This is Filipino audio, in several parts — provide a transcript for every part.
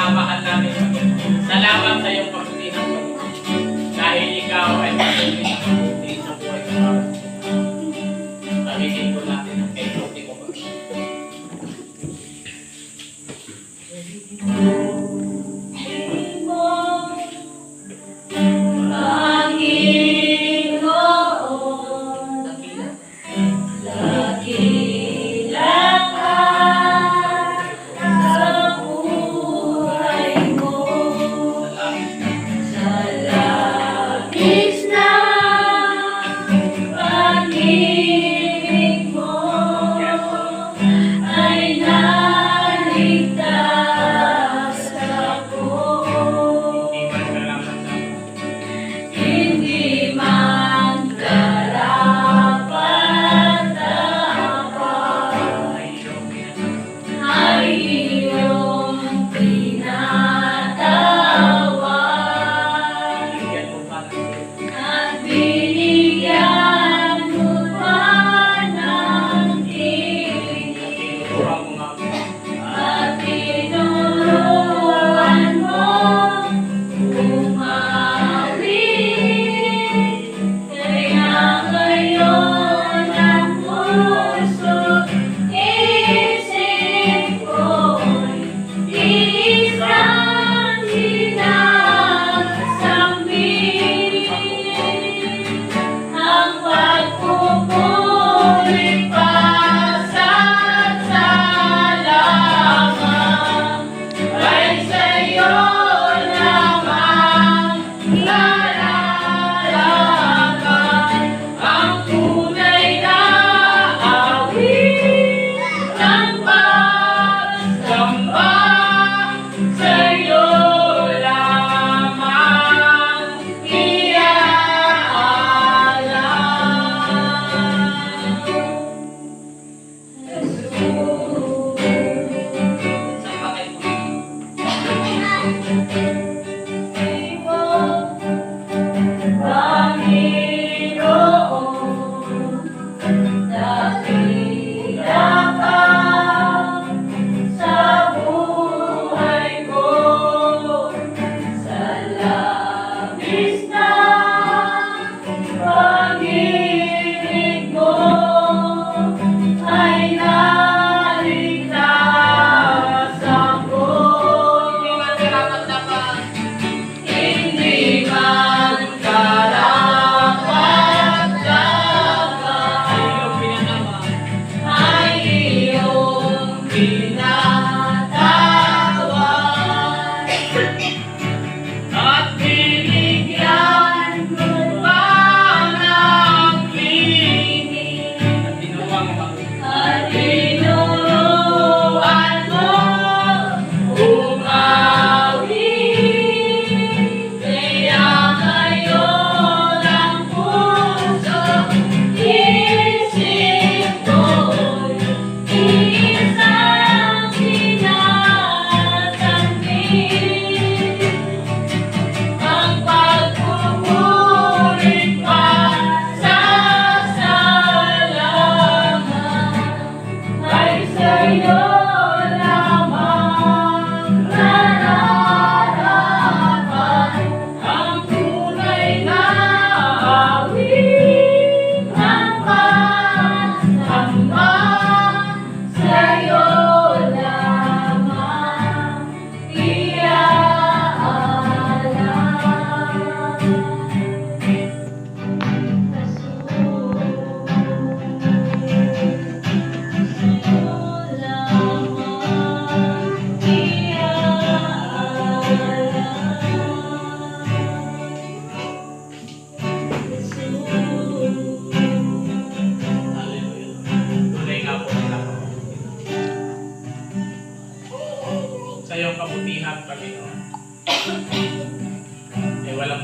minamahal namin, Panginoon. Salamat sa iyong kabutihan, Panginoon. Dahil ikaw ay patuloy na kabuti sa buhay ng bawat isa. Pagiging ko natin ang kayo.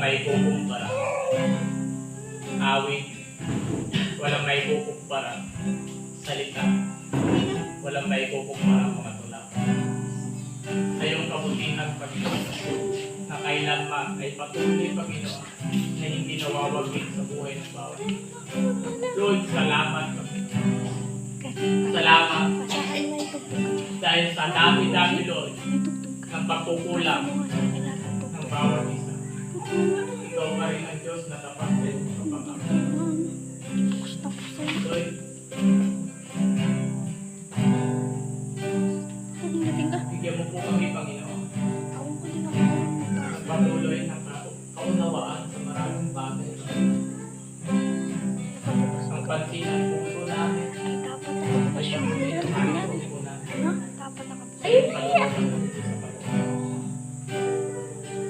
maikukumpara. Awit, walang maikukumpara. Salita, walang maikukumpara mga tulak. Sa iyong kabutihan, Panginoon, na kailanman ay patuloy, Panginoon, na hindi nawawagin sa buhay ng bawat. Lord, salamat, Panginoon. Salamat. Dahil sa dami-dami, Lord, na ng pagkukulang ng bawat isa. Ikaw pa rin ang Diyos na tapat sa iyong kapangako. Lord, bigyan mo po kami, Panginoon, patuloy na kaunawaan sa maraming bagay. Ang pansin ang puso namin, ay yung puso namin.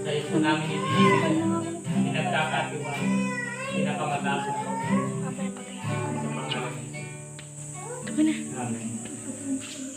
Sa iyo po namin itinigil, pinagkakatiwala, pinapamatasan sa pangalan. Amen.